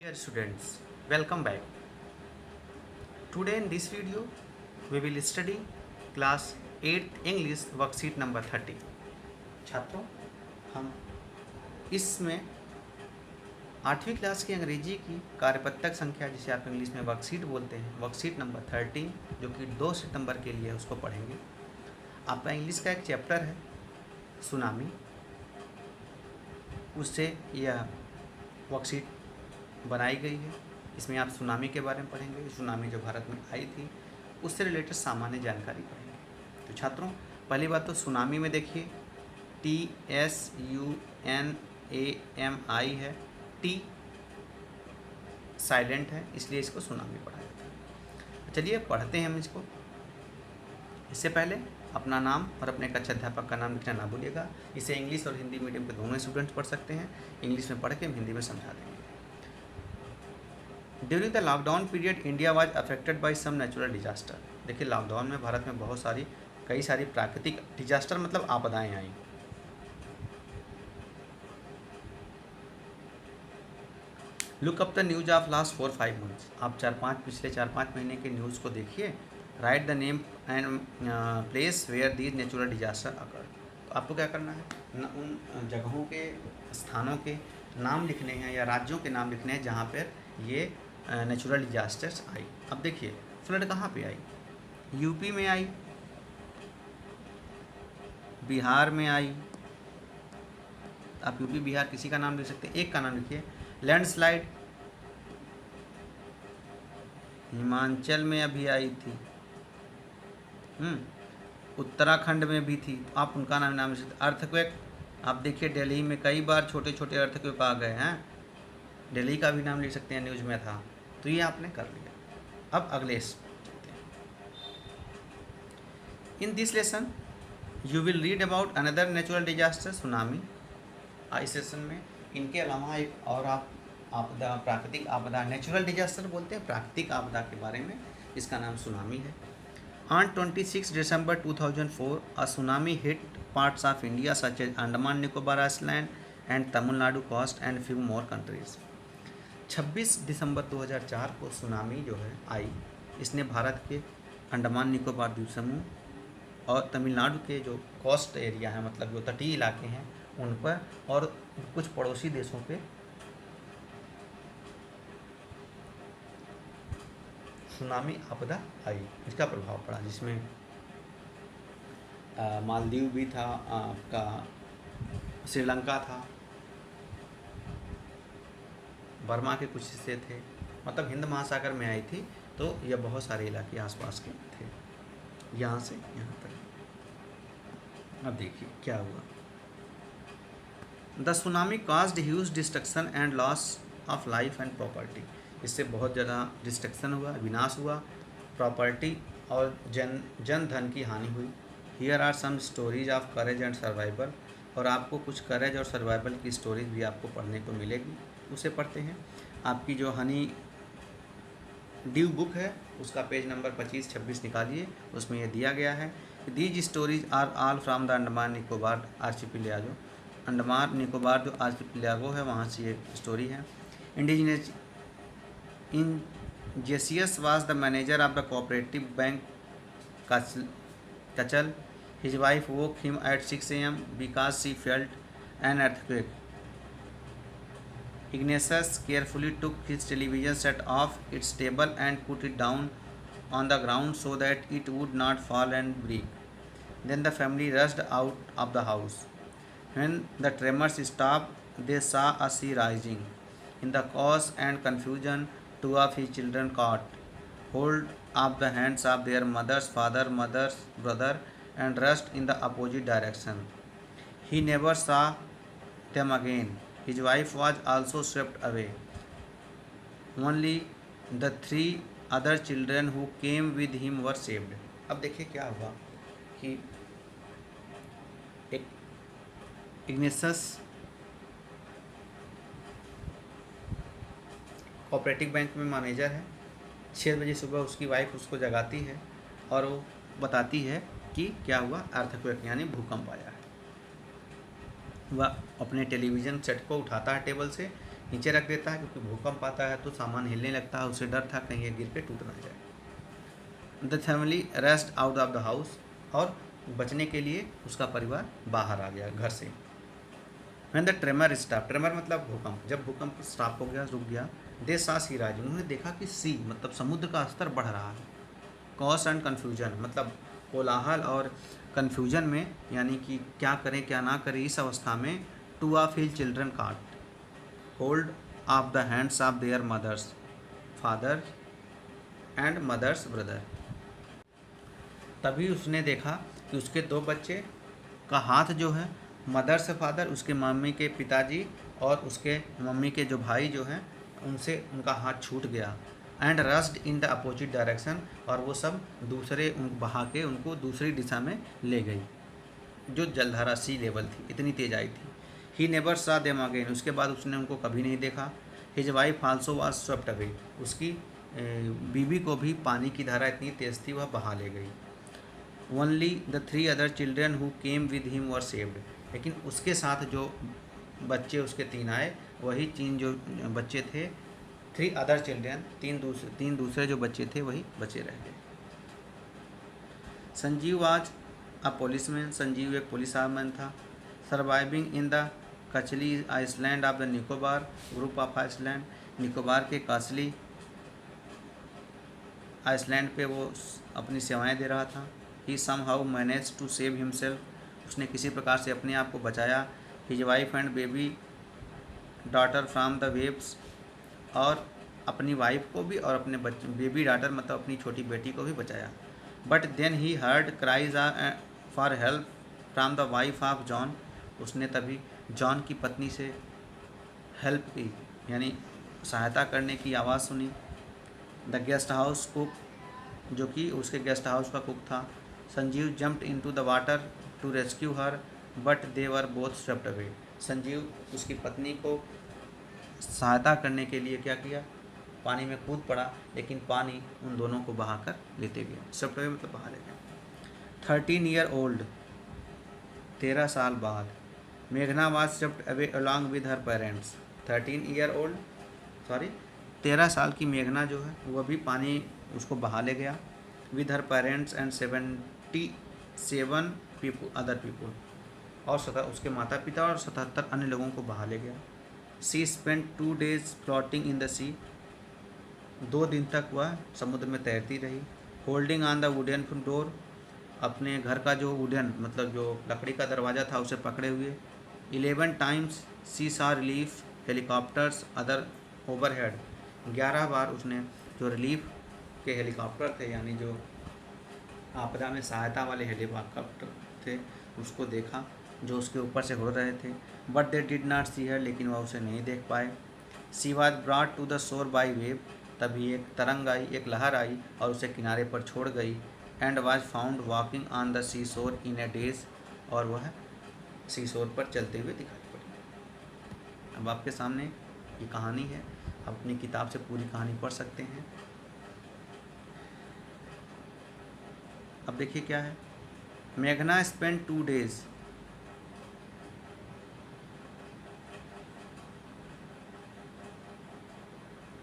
Dear students, welcome back. Today in this video, we will study class 8th English worksheet number 30. छात्रों, हम इसमें 8वीं class की अंग्रेजी की कार्यपत्रक संख्या जिसे आप इंग्लिश में वर्कशीट बोलते हैं, वर्कशीट नंबर 13 जो कि 2 सितंबर के लिए है उसको पढ़ेंगे। आपका इंग्लिश का एक चैप्टर है सुनामी, उससे यह वर्कशीट बनाई गई है। इसमें आप सुनामी के बारे में पढ़ेंगे, सुनामी जो भारत में आई थी उससे रिलेटेड सामान्य जानकारी पढ़ेंगे। तो छात्रों, पहली बात तो सुनामी में देखिए TSUNAMI है, टी साइलेंट है इसलिए इसको सुनामी पढ़ा जाता है। चलिए पढ़ते हैं हम इसको। इससे पहले अपना नाम और अपने कक्षा अध्यापक का नाम लिखना ना भूलिएगा। इसे इंग्लिश और हिंदी मीडियम के दोनों स्टूडेंट्स पढ़ सकते हैं। इंग्लिश में पढ़ के हिंदी में समझा देंगे। During the lockdown period India was affected by some natural disaster. देखिए लॉकडाउन में भारत में कई सारी प्राकृतिक डिजास्टर मतलब आपदाएं आई। Look up the news of last 4-5 months. आप पिछले 4-5 महीने के न्यूज़ को देखिए। Write the name and place where these natural disaster occur. तो आपको क्या करना है, उन जगहों के स्थानों के नाम लिखने हैं या राज्यों के नाम लिखने हैं जहाँ पर ये नेचुरल डिजास्टर्स आई। अब देखिए फ्लड कहाँ पे आई, यूपी में आई, बिहार में आई। आप यूपी बिहार किसी का नाम लिख सकते हैं, एक का नाम लिखिए। लैंडस्लाइड हिमाचल में अभी आई थी, उत्तराखंड में भी थी, आप उनका नाम लिख सकते। अर्थक्वेक, आप देखिए दिल्ली में कई बार छोटे छोटे अर्थक्वेक आ गए हैं, दिल्ली का भी नाम लिख सकते हैं, न्यूज़ में था। तो ये आपने कर लिया। अब अगले चलते हैं। In this lesson you will read about another natural disaster tsunami. इस सेशन में इनके अलावा एक और आप आपदा, प्राकृतिक आपदा, नेचुरल डिजास्टर बोलते हैं प्राकृतिक आपदा के बारे में, इसका नाम सुनामी है। On 26 December 2004 a tsunami hit parts of India such as Andaman Nicobar Island and Tamil Nadu coast and few more countries। 26 दिसंबर 2004 को सुनामी जो है आई, इसने भारत के अंडमान निकोबार द्वीप समूह और तमिलनाडु के जो कोस्ट एरिया है मतलब जो तटीय इलाके हैं उन पर और कुछ पड़ोसी देशों पे सुनामी आपदा आई, इसका प्रभाव पड़ा, जिसमें मालदीव भी था, आपका श्रीलंका था, बर्मा के कुछ हिस्से थे, मतलब हिंद महासागर में आई थी। तो यह बहुत सारे इलाके आसपास के थे, यहाँ से यहाँ तक। अब देखिए क्या हुआ। The tsunami caused huge destruction and loss of life and property. इससे बहुत ज़्यादा डिस्ट्रक्शन हुआ, विनाश हुआ, प्रॉपर्टी और जन धन की हानि हुई। Here are some stories of courage and survival. और आपको कुछ करेज और सर्वाइवल की स्टोरीज भी आपको पढ़ने को मिलेगी, उसे पढ़ते हैं। आपकी जो हनी ड्यू बुक है उसका पेज नंबर 25-26 निकालिए, उसमें यह दिया गया है। These stories are all from the Andaman Nicobar archipelago. Andaman Nicobar जो आर्चिपिलागो है वहाँ से ये स्टोरी है। Indigenous in Jesius was the manager of the cooperative bank Katchal. His wife woke him at 6 a.m. because she felt an earthquake. Ignatius carefully took his television set off its table and put it down on the ground so that it would not fall and break. Then the family rushed out of the house. When the tremors stopped, they saw a sea rising. In the chaos and confusion, two of his children caught hold of the hands of their mother's brother, and rushed in the opposite direction. He never saw them again. His wife was also swept away. Only the 3 other children who came with him were saved. अब देखिए क्या हुआ कि एक इग्नेसस cooperative bank में manager है। 6 बजे सुबह उसकी वाइफ उसको जगाती है और वो बताती है कि क्या हुआ, अर्थक्वेक यानी भूकंप आया है। वह अपने टेलीविज़न सेट को उठाता है टेबल से नीचे रख देता है क्योंकि भूकंप आता है तो सामान हिलने लगता है, उसे डर था कहीं ये गिर के टूट ना जाए। The family rest out of the house, और बचने के लिए उसका परिवार बाहर आ गया घर से। When the tremor stop, tremor मतलब भूकंप, जब भूकंप स्टॉप हो गया, रुक गया, दे सा सी राइज, उन्होंने देखा कि सी मतलब समुद्र का स्तर बढ़ रहा है। कॉस एंड कन्फ्यूजन मतलब कोलाहल और कन्फ्यूजन में, यानी कि क्या करें क्या ना करें इस अवस्था में, two of his children caught hold of the hands of their mother's father and mother's brother. तभी उसने देखा कि उसके दो बच्चे का हाथ जो है मदर से फादर, उसके मम्मी के पिताजी और उसके मम्मी के जो भाई जो हैं उनसे उनका हाथ छूट गया। And rushed in the opposite direction, और वो सब दूसरे बहा के उनको दूसरी दिशा में ले गई, जो जलधारा सी लेवल थी, इतनी तेज आई थी। ही नेवर सा देम अगेन, उसके बाद उसने उनको कभी नहीं देखा। His wife also was swept away, उसकी बीवी को भी पानी की धारा इतनी तेज थी वह बहा ले गई। Only the 3 other children who came with him were saved, लेकिन उसके साथ जो बच्चे उसके 3 आए, वही 3 जो बच्चे थे, 3 अदर चिल्ड्रन, तीन दूसरे जो बच्चे थे वही बचे रह गए। संजीव आज अ पुलिसमैन, संजीव एक पुलिस मैन था। Surviving in the Katchal island of the Nicobar group of island, Nicobar के कासली आइसलैंड पे वो अपनी सेवाएं दे रहा था। He somehow managed to save himself, उसने किसी प्रकार से अपने आप को बचाया। His wife and baby daughter from the waves, और अपनी वाइफ को भी और अपने बच्चे बेबी डॉटर मतलब अपनी छोटी बेटी को भी बचाया। But then he heard cries for help from the wife of John, उसने तभी जॉन की पत्नी से हेल्प की, यानी सहायता करने की आवाज़ सुनी। द गेस्ट हाउस कुक, जो कि उसके गेस्ट हाउस का कुक था। Sanjeev jumped into the water to rescue her, but they were both swept away, Sanjeev उसकी पत्नी को सहायता करने के लिए क्या किया, पानी में कूद पड़ा, लेकिन पानी उन दोनों को बहा कर लेते गया। स्वेप्ट अवे मतलब बहा ले गया। 13 ईयर ओल्ड, 13 साल बाद। मेघना was swept away along with her parents. 13 year old, sorry 13 साल की मेघना जो है वह भी पानी उसको बहा ले गया। With her parents and 77 people other people, और उसके माता पिता और 77 अन्य लोगों को बहा ले गया। She spend 2 days floating in the sea, 2 दिन तक वह समुद्र में तैरती रही। Holding on the wooden door, अपने घर का जो वुडन मतलब जो लकड़ी का दरवाज़ा था उसे पकड़े हुए। 11 times सी saw relief helicopters other overhead, 11 बार उसने जो रिलीफ के हेलीकॉप्टर थे, यानी जो आपदा में सहायता वाले हेलीकॉप्टर थे, उसको देखा जो उसके ऊपर से हो रहे थे। But they did not see her, लेकिन वह उसे नहीं देख पाए। She was brought to the shore by wave, तभी एक तरंग आई, एक लहर आई और उसे किनारे पर छोड़ गई। And was found walking on the sea shore in A days, और वह सी शोर पर चलते हुए दिखाई पड़ी। अब आपके सामने ये कहानी है, आप अपनी किताब से पूरी कहानी पढ़ सकते हैं। अब देखिए क्या है। मेघना स्पेंड 2 days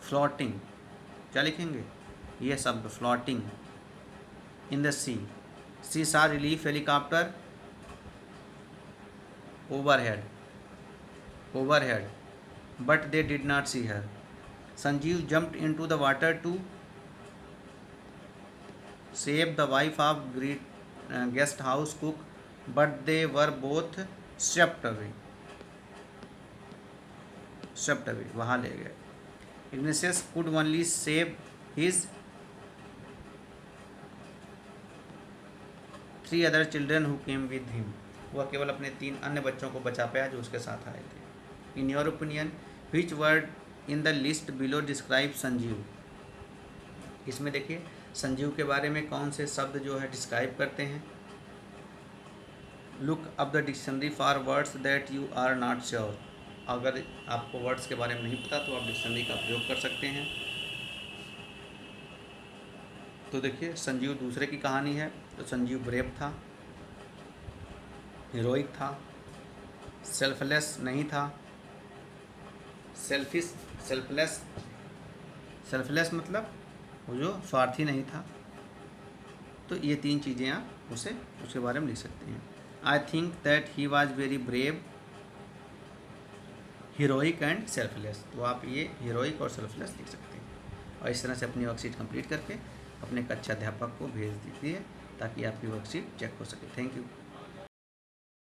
फ्लोटिंग, क्या लिखेंगे ये शब्द floating in the sea, she saw relief helicopter overhead, but they did not see her. Sanjeev jumped into the water to save the wife of guest house cook, but they were both swept away, वहाँ ले गए। Ignatius could only save his 3 other children who came with him, वह केवल अपने 3 अन्य बच्चों को बचा पाया जो उसके साथ आए थे। In your opinion which word in the list below describe Sanjeev, इसमें देखिए संजीव के बारे में कौन से शब्द जो है डिस्क्राइब करते हैं। Look up the dictionary for words that you are not sure, अगर आपको वर्ड्स के बारे में नहीं पता तो आप डिक्शनरी का प्रयोग कर सकते हैं। तो देखिए संजीव दूसरे की कहानी है, तो संजीव ब्रेव था, हीरोइक था, सेल्फलेस नहीं था, सेल्फिश, सेल्फलेस, सेल्फलेस मतलब वो जो स्वार्थी नहीं था। तो ये 3 चीज़ें आप उसे उसके बारे में लिख सकते हैं। I think that he was very brave, heroic and selfless. तो आप ये हीरोइक और सेल्फलेस लिख सकते हैं। और इस तरह से अपनी वर्कशीट कंप्लीट करके अपने कक्षा अध्यापक को भेज दीजिए ताकि आपकी वर्कशीट चेक हो सके। Thank you.